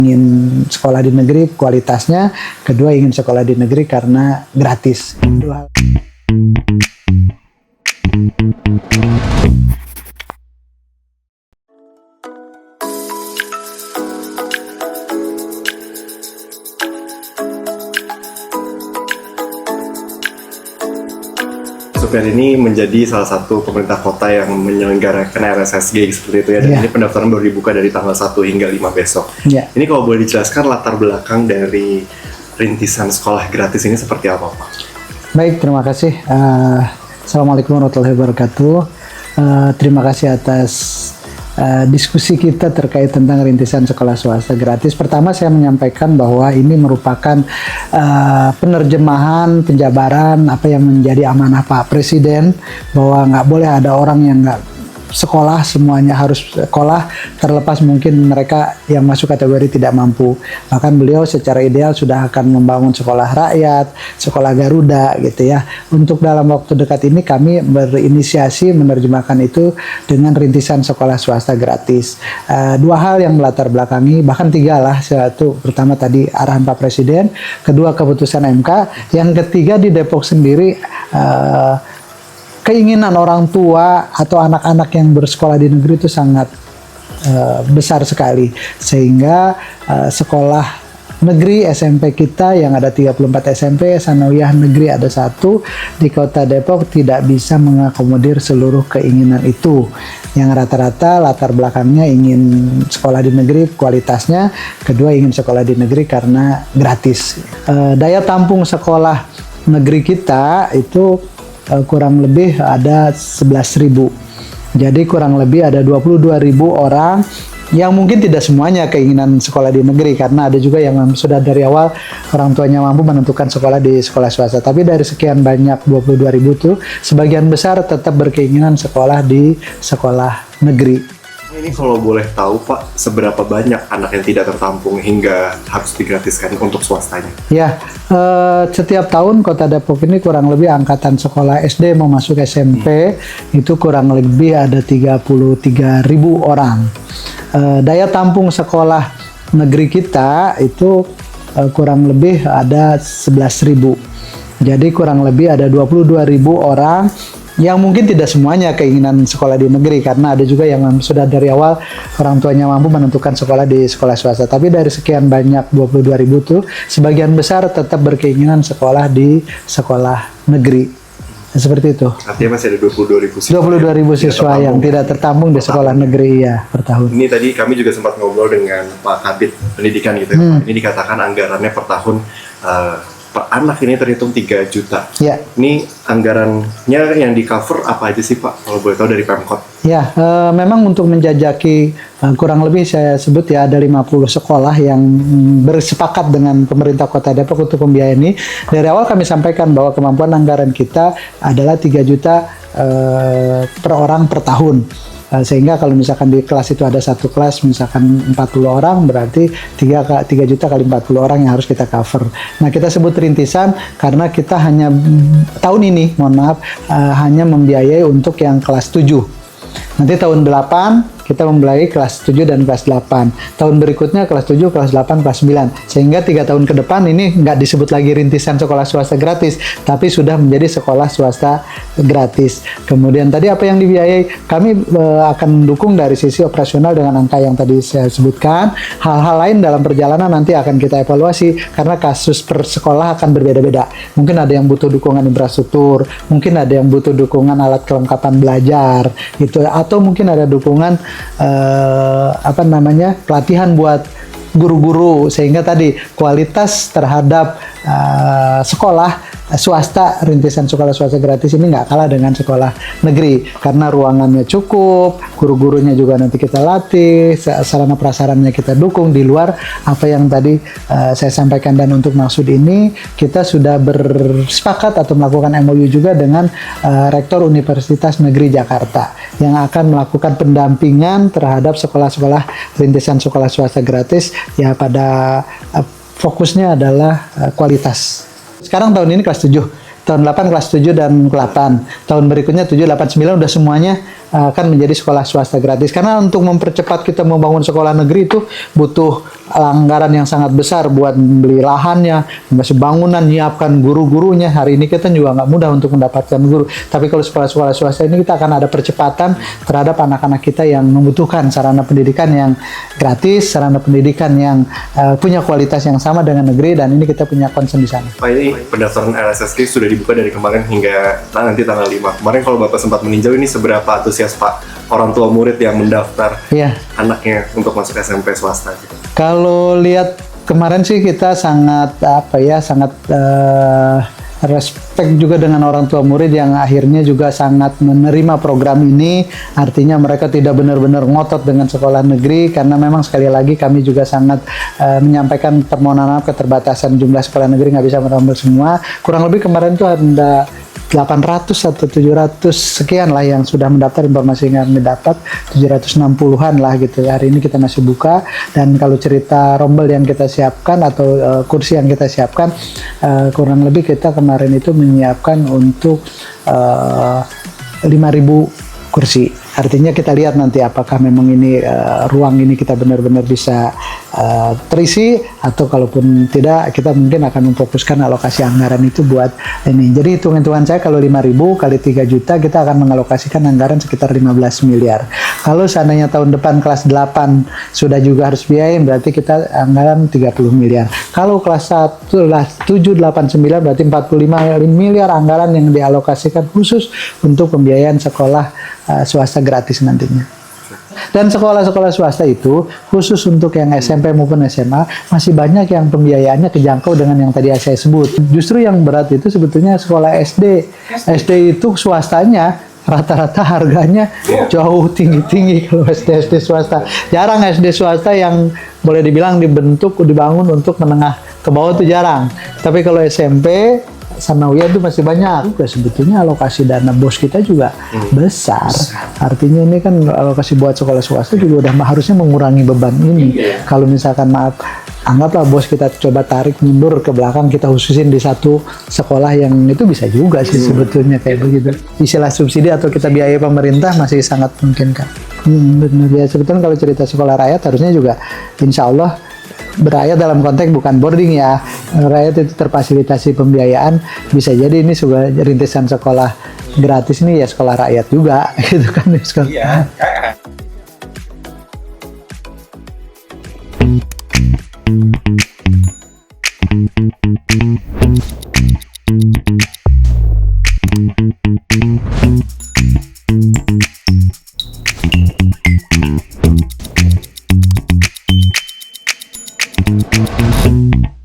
Ingin sekolah di negeri kualitasnya, kedua ingin sekolah di negeri karena gratis. Dua hal. Sofian ini menjadi salah satu pemerintah kota yang menyelenggarakan RSSG seperti itu ya, dan ini pendaftaran baru dibuka dari tanggal 1 hingga 5 besok. Ini kalau boleh dijelaskan latar belakang dari rintisan sekolah gratis ini seperti apa, Pak? Baik, terima kasih. Assalamualaikum warahmatullahi wabarakatuh. Terima kasih atas diskusi kita terkait tentang rintisan sekolah swasta gratis. Pertama, saya menyampaikan bahwa ini merupakan penerjemahan, penjabaran apa yang menjadi amanah Pak Presiden, bahwa nggak boleh ada orang yang nggak sekolah, semuanya harus sekolah, terlepas mungkin mereka yang masuk kategori tidak mampu. Bahkan beliau secara ideal sudah akan membangun sekolah rakyat, sekolah Garuda gitu ya. Untuk dalam waktu dekat ini kami berinisiasi menerjemahkan itu dengan rintisan sekolah swasta gratis. Dua hal yang melatar belakangi, bahkan tiga lah. Satu, pertama tadi arahan Pak Presiden, kedua keputusan MK, yang ketiga di Depok sendiri keinginan orang tua atau anak-anak yang bersekolah di negeri itu sangat besar sekali, sehingga sekolah negeri SMP kita yang ada 34 SMP, Sanawiyah negeri ada 1 di Kota Depok tidak bisa mengakomodir seluruh keinginan itu, yang rata-rata latar belakangnya ingin sekolah di negeri kualitasnya, kedua ingin sekolah di negeri karena gratis. Daya tampung sekolah negeri kita itu kurang lebih ada 11.000. Jadi kurang lebih ada 22.000 orang yang mungkin tidak semuanya keinginan sekolah di negeri, karena ada juga yang sudah dari awal orang tuanya mampu menentukan sekolah di sekolah swasta. Tapi dari sekian banyak 22.000 itu sebagian besar tetap berkeinginan sekolah di sekolah negeri. Ini kalau boleh tahu Pak, seberapa banyak anak yang tidak tertampung hingga harus digratiskan untuk swastanya? Ya, setiap tahun Kota Depok ini kurang lebih angkatan sekolah SD mau masuk SMP itu kurang lebih ada 33.000 orang. Daya tampung sekolah negeri kita itu kurang lebih ada 11.000. Jadi kurang lebih ada 22.000 orang yang mungkin tidak semuanya keinginan sekolah di negeri, karena ada juga yang sudah dari awal orang tuanya mampu menentukan sekolah di sekolah swasta. Tapi dari sekian banyak 22.000 itu sebagian besar tetap berkeinginan sekolah di sekolah negeri. Seperti itu. Artinya masih ada 22.000 siswa, 22.000 siswa yang tidak tertampung di sekolah negeri ya per tahun. Ini tadi kami juga sempat ngobrol dengan Pak Kabid Pendidikan gitu ya, Pak. Ini dikatakan anggarannya per tahun per anak ini terhitung 3 juta. Ya. Ini anggarannya yang di cover apa aja sih Pak, kalau boleh tahu dari Pemkot? Ya, memang untuk menjajaki kurang lebih saya sebut ya ada 50 sekolah yang bersepakat dengan pemerintah Kota Depok untuk membiayai ini. Dari awal kami sampaikan bahwa kemampuan anggaran kita adalah 3 juta per orang per tahun. Sehingga kalau misalkan di kelas itu ada satu kelas misalkan 40 orang, berarti 3 juta kali 40 orang yang harus kita cover. Nah, kita sebut rintisan karena kita hanya tahun ini, mohon maaf, hanya membiayai untuk yang kelas 7. Nanti tahun 8 kita membiayai kelas 7 dan kelas 8. Tahun berikutnya kelas 7, kelas 8, kelas 9. Sehingga 3 tahun ke depan ini nggak disebut lagi rintisan sekolah swasta gratis, tapi sudah menjadi sekolah swasta gratis. Kemudian tadi apa yang dibiayai, kami akan mendukung dari sisi operasional dengan angka yang tadi saya sebutkan. Hal-hal lain dalam perjalanan nanti akan kita evaluasi, karena kasus per sekolah akan berbeda-beda. Mungkin ada yang butuh dukungan infrastruktur, mungkin ada yang butuh dukungan alat kelengkapan belajar, gitu, atau mungkin ada dukungan pelatihan buat guru-guru, sehingga tadi kualitas terhadap sekolah swasta, rintisan sekolah swasta gratis ini nggak kalah dengan sekolah negeri, karena ruangannya cukup, guru-gurunya juga nanti kita latih, sarana prasarannya kita dukung di luar apa yang tadi saya sampaikan. Dan untuk maksud ini kita sudah bersepakat atau melakukan MOU juga dengan Rektor Universitas Negeri Jakarta yang akan melakukan pendampingan terhadap sekolah-sekolah rintisan sekolah swasta gratis ya, pada fokusnya adalah kualitas. Sekarang tahun ini kelas 7, tahun 8 kelas 7 dan 8, tahun berikutnya 7, 8, 9 udah semuanya akan menjadi sekolah swasta gratis. Karena untuk mempercepat kita membangun sekolah negeri itu butuh anggaran yang sangat besar buat beli lahannya, masih bangunan, nyiapkan guru-gurunya. Hari ini kita juga nggak mudah untuk mendapatkan guru. Tapi kalau sekolah-sekolah swasta ini kita akan ada percepatan terhadap anak-anak kita yang membutuhkan sarana pendidikan yang gratis, sarana pendidikan yang punya kualitas yang sama dengan negeri, dan ini kita punya concern di sana. Pak, ini pendaftaran RSSG sudah dibuka dari kemarin hingga nanti tanggal 5. Kemarin kalau Bapak sempat meninjau, ini seberapa antusias Pak orang tua murid yang mendaftar anaknya untuk masuk SMP swasta gitu? Kalau lihat kemarin sih kita sangat respect juga dengan orang tua murid yang akhirnya juga sangat menerima program ini. Artinya mereka tidak benar-benar ngotot dengan sekolah negeri, karena memang sekali lagi kami juga sangat menyampaikan permohonan maaf keterbatasan jumlah sekolah negeri nggak bisa menambah semua. Kurang lebih kemarin tuh ada 800 atau 700 sekian lah yang sudah mendaftar, informasi yang kami dapat 760-an lah gitu. Hari ini kita masih buka, dan kalau cerita rombel yang kita siapkan atau kursi yang kita siapkan, kurang lebih kita kemarin itu menyiapkan untuk 5.000 kursi. Artinya kita lihat nanti apakah memang ini ruang ini kita benar-benar bisa terisi, atau kalaupun tidak kita mungkin akan memfokuskan alokasi anggaran itu buat ini. Jadi hitung-hitungan saya kalau 5.000 kali 3 juta kita akan mengalokasikan anggaran sekitar 15 miliar. Kalau seandainya tahun depan kelas 8 sudah juga harus biayain, berarti kita anggaran 30 miliar. Kalau kelas 1 lah 7, 8, 9 berarti 45 miliar anggaran yang dialokasikan khusus untuk pembiayaan sekolah swasta gratis nantinya. Dan sekolah-sekolah swasta itu khusus untuk yang SMP maupun SMA masih banyak yang pembiayaannya kejangkau dengan yang tadi saya sebut. Justru yang berat itu sebetulnya sekolah SD. SD itu swastanya rata-rata harganya jauh tinggi-tinggi kalau SD swasta. Jarang SD swasta yang boleh dibilang dibangun untuk menengah ke bawah itu jarang. Tapi kalau SMP Sanawiyah itu masih banyak. Sebetulnya alokasi dana BOS kita juga besar. Artinya ini kan alokasi buat sekolah swasta juga udah harusnya mengurangi beban ini. Kalau misalkan maaf, anggaplah BOS kita coba tarik mundur ke belakang, kita khususin di satu sekolah yang itu bisa juga sih sebetulnya kayak begitu. Istilah subsidi atau kita biaya pemerintah masih sangat memungkinkan. Benar ya, sebetulnya kalau cerita sekolah rakyat harusnya juga insya Allah berakhir dalam konteks bukan boarding ya, rakyat itu terfasilitasi pembiayaan. Bisa jadi ini sebuah rintisan sekolah gratis nih ya, sekolah rakyat juga gitu kan. Iya. Thank you.